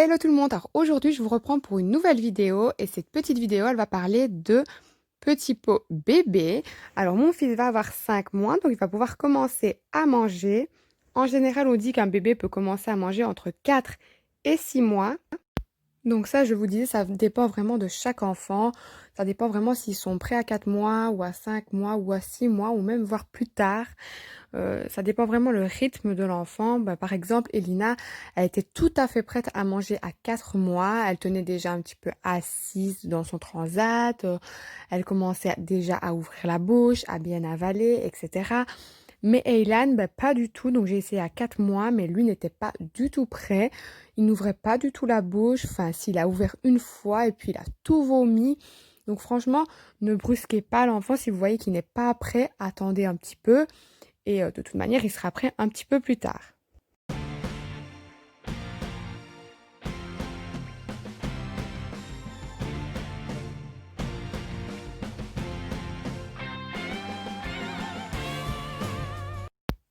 Hello tout le monde, alors aujourd'hui je vous reprends pour une nouvelle vidéo et cette petite vidéo elle va parler de petits pots bébés. Alors mon fils va avoir 5 mois donc il va pouvoir commencer à manger. En général on dit qu'un bébé peut commencer à manger entre 4 et 6 mois. Donc ça, je vous disais, ça dépend vraiment de chaque enfant. Ça dépend vraiment s'ils sont prêts à 4 mois ou à 5 mois ou à 6 mois ou même voire plus tard. Ça dépend vraiment le rythme de l'enfant. Bah, par exemple, Elina, elle était tout à fait prête à manger à 4 mois. Elle tenait déjà un petit peu assise dans son transat. Elle commençait déjà à ouvrir la bouche, à bien avaler, etc. Mais Aylan, bah, pas du tout. Donc j'ai essayé à 4 mois, mais lui n'était pas du tout prêt. Il n'ouvrait pas du tout la bouche. Enfin, s'il a ouvert une fois et puis il a tout vomi. Donc franchement, ne brusquez pas l'enfant. Si vous voyez qu'il n'est pas prêt, attendez un petit peu. Et de toute manière, il sera prêt un petit peu plus tard.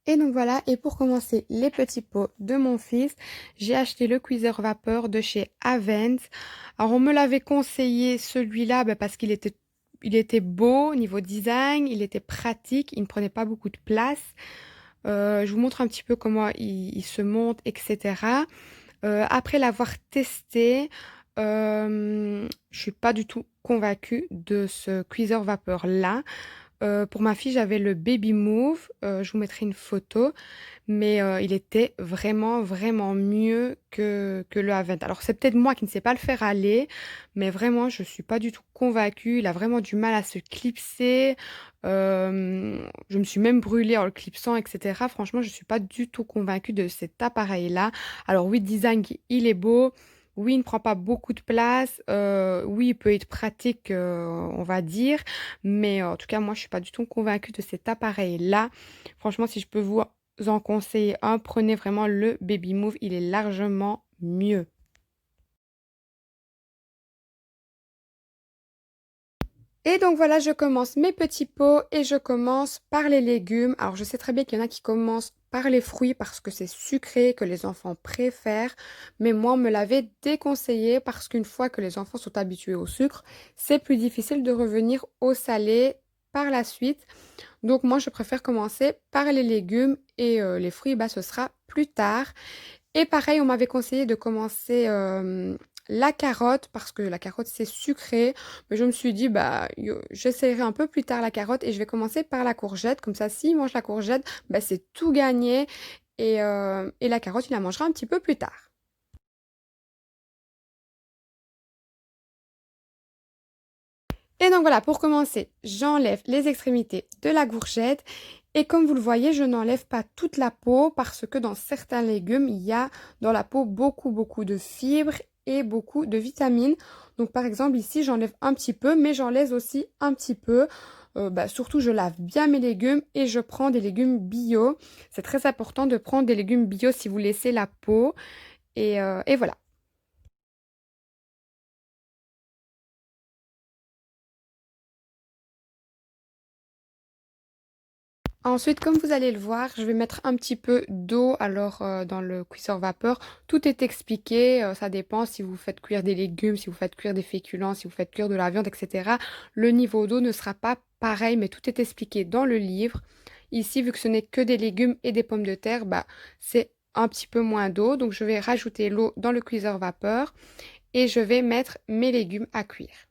Et donc voilà, et pour commencer les petits pots de mon fils, j'ai acheté le cuiseur vapeur de chez Avent. Alors on me l'avait conseillé celui-là parce qu'il était beau niveau design, il était pratique, il ne prenait pas beaucoup de place. Je vous montre un petit peu comment il se monte, etc. Après l'avoir testé, je suis pas du tout convaincue de ce cuiseur vapeur-là. Pour ma fille, j'avais le Baby Move. Je vous mettrai une photo, mais il était vraiment, vraiment mieux que le Avent. Alors, c'est peut-être moi qui ne sais pas le faire aller, mais vraiment, je suis pas du tout convaincue. Il a vraiment du mal à se clipser. Je me suis même brûlée en le clipsant, etc. Franchement, je suis pas du tout convaincue de cet appareil-là. Alors, oui, design, il est beau. Oui, il ne prend pas beaucoup de place. Oui, il peut être pratique, on va dire. Mais en tout cas, moi, je suis pas du tout convaincue de cet appareil-là. Franchement, si je peux vous en conseiller un, prenez vraiment le Baby Move. Il est largement mieux. Et donc voilà, je commence mes petits pots et je commence par les légumes. Alors je sais très bien qu'il y en a qui commencent par les fruits parce que c'est sucré, que les enfants préfèrent. Mais moi, on me l'avait déconseillé parce qu'une fois que les enfants sont habitués au sucre, c'est plus difficile de revenir au salé par la suite. Donc moi, je préfère commencer par les légumes et les fruits, bah, ce sera plus tard. Et pareil, on m'avait conseillé de commencer la carotte parce que la carotte c'est sucré. Mais je me suis dit, bah, j'essaierai un peu plus tard la carotte et je vais commencer par la courgette. Comme ça, s'il mange la courgette, bah, c'est tout gagné. Et la carotte, il la mangera un petit peu plus tard. Et donc voilà, pour commencer, j'enlève les extrémités de la courgette. Et comme vous le voyez, je n'enlève pas toute la peau parce que dans certains légumes, il y a dans la peau beaucoup, beaucoup de fibres et beaucoup de vitamines. Donc par exemple, ici, j'enlève un petit peu, mais j'en laisse aussi un petit peu. Surtout, je lave bien mes légumes et je prends des légumes bio. C'est très important de prendre des légumes bio si vous laissez la peau. Et voilà. Ensuite, comme vous allez le voir, je vais mettre un petit peu d'eau alors dans le cuiseur vapeur. Tout est expliqué, ça dépend si vous faites cuire des légumes, si vous faites cuire des féculents, si vous faites cuire de la viande, etc. Le niveau d'eau ne sera pas pareil, mais tout est expliqué dans le livre. Ici, vu que ce n'est que des légumes et des pommes de terre, bah, c'est un petit peu moins d'eau. Donc, je vais rajouter l'eau dans le cuiseur vapeur et je vais mettre mes légumes à cuire.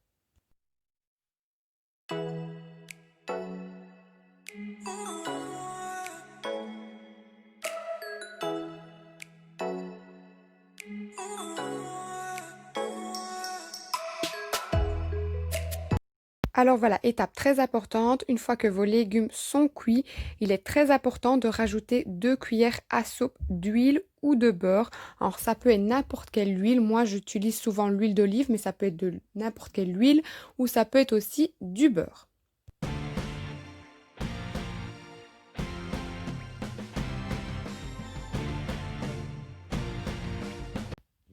Alors voilà, étape très importante, une fois que vos légumes sont cuits, il est très important de rajouter 2 cuillères à soupe d'huile ou de beurre. Alors ça peut être n'importe quelle huile, moi j'utilise souvent l'huile d'olive, mais ça peut être de n'importe quelle huile ou ça peut être aussi du beurre.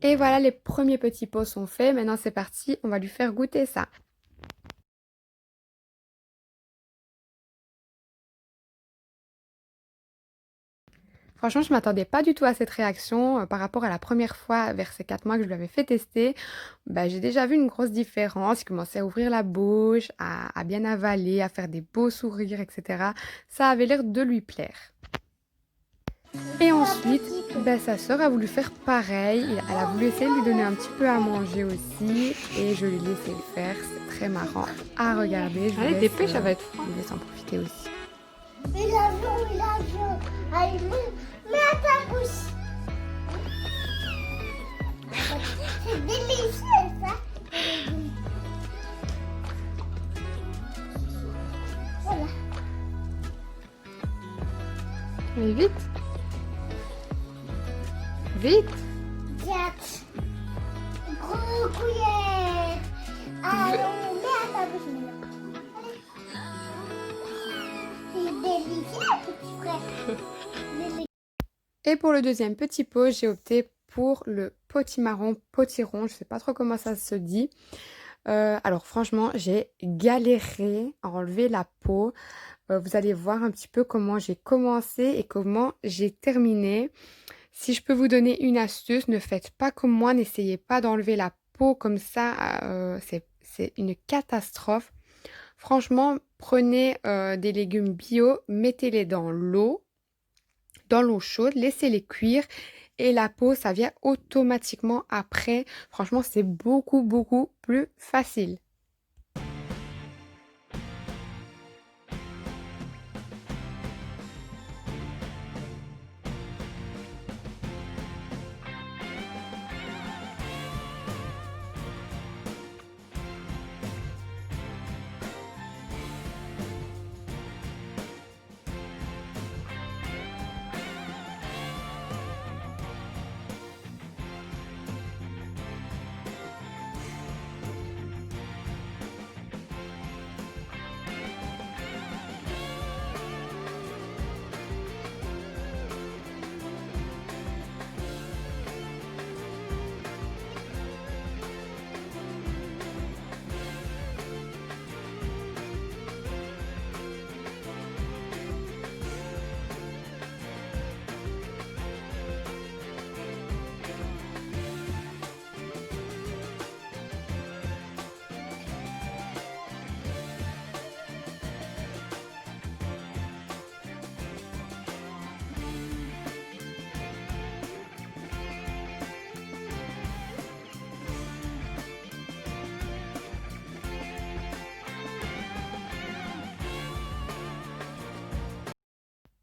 Et voilà, les premiers petits pots sont faits, maintenant c'est parti, on va lui faire goûter ça. Franchement, je m'attendais pas du tout à cette réaction, par rapport à la première fois vers ces 4 mois que je lui avais fait tester. Bah, j'ai déjà vu une grosse différence. Il commençait à ouvrir la bouche, à bien avaler, à faire des beaux sourires et cetera. Ça avait l'air de lui plaire. Et ensuite, bah, sa sœur a voulu faire pareil. Elle a voulu essayer de lui donner un petit peu à manger aussi et je lui ai laissé le faire. C'est très marrant à regarder. Je vous Allez, laisse, dépêche, ça va être froid. je vous laisse en profiter aussi. Mais l'avion, l'avion. Allez, mets à ta bouche. C'est délicieux, ça. Voilà. Mais vite! Vite! 4. Gros cuillère. Allons, mets à ta bouche maintenant. Allez. C'est délicieux, petit frère. Délicieux. Et pour le deuxième petit pot, j'ai opté pour le potimarron, potiron, je sais pas trop comment ça se dit. Alors franchement, j'ai galéré à enlever la peau. Vous allez voir un petit peu comment j'ai commencé et comment j'ai terminé. Si je peux vous donner une astuce, ne faites pas comme moi, n'essayez pas d'enlever la peau comme ça, c'est une catastrophe. Franchement, prenez des légumes bio, mettez-les dans l'eau chaude, laissez-les cuire et la peau, ça vient automatiquement après. Franchement, c'est beaucoup, beaucoup plus facile.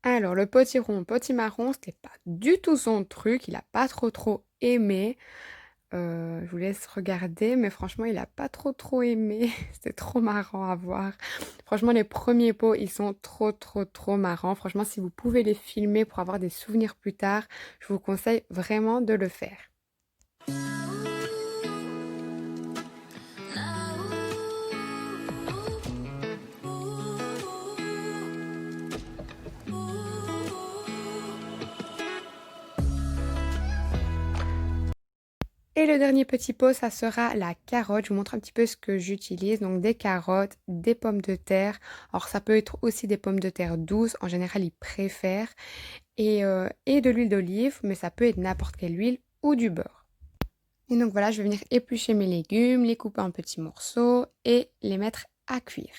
Alors, le potiron, potimarron, c'était pas du tout son truc. Il a pas trop aimé. Je vous laisse regarder, mais franchement, il a pas trop aimé. C'était trop marrant à voir. Franchement, les premiers pots, ils sont trop marrants. Franchement, si vous pouvez les filmer pour avoir des souvenirs plus tard, je vous conseille vraiment de le faire. Et le dernier petit pot, ça sera la carotte. Je vous montre un petit peu ce que j'utilise. Donc des carottes, des pommes de terre. Alors ça peut être aussi des pommes de terre douces. En général, ils préfèrent. Et de l'huile d'olive, mais ça peut être n'importe quelle huile ou du beurre. Et donc voilà, je vais venir éplucher mes légumes, les couper en petits morceaux et les mettre à cuire.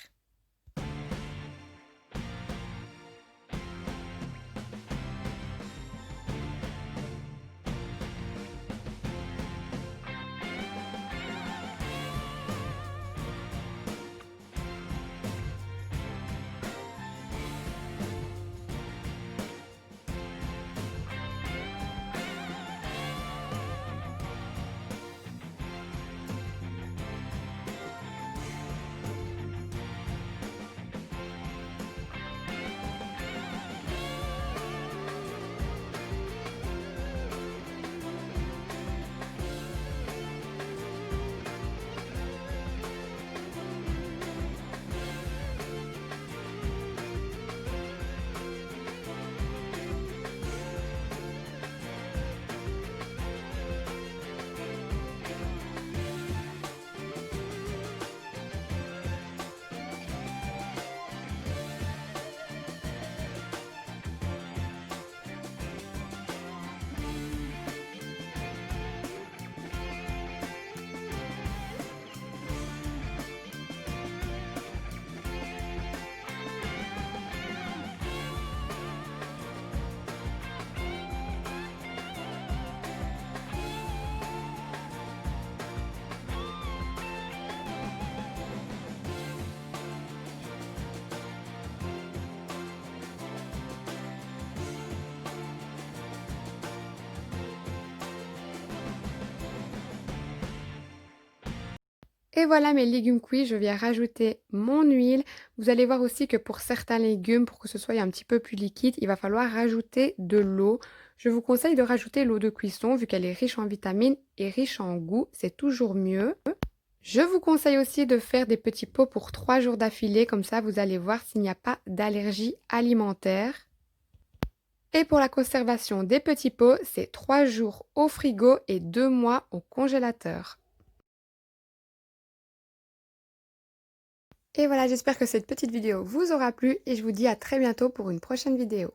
Et voilà mes légumes cuits, je viens rajouter mon huile. Vous allez voir aussi que pour certains légumes, pour que ce soit un petit peu plus liquide, il va falloir rajouter de l'eau. Je vous conseille de rajouter l'eau de cuisson vu qu'elle est riche en vitamines et riche en goût, c'est toujours mieux. Je vous conseille aussi de faire des petits pots pour 3 jours d'affilée, comme ça vous allez voir s'il n'y a pas d'allergie alimentaire. Et pour la conservation des petits pots, c'est 3 jours au frigo et 2 mois au congélateur. Et voilà, j'espère que cette petite vidéo vous aura plu et je vous dis à très bientôt pour une prochaine vidéo.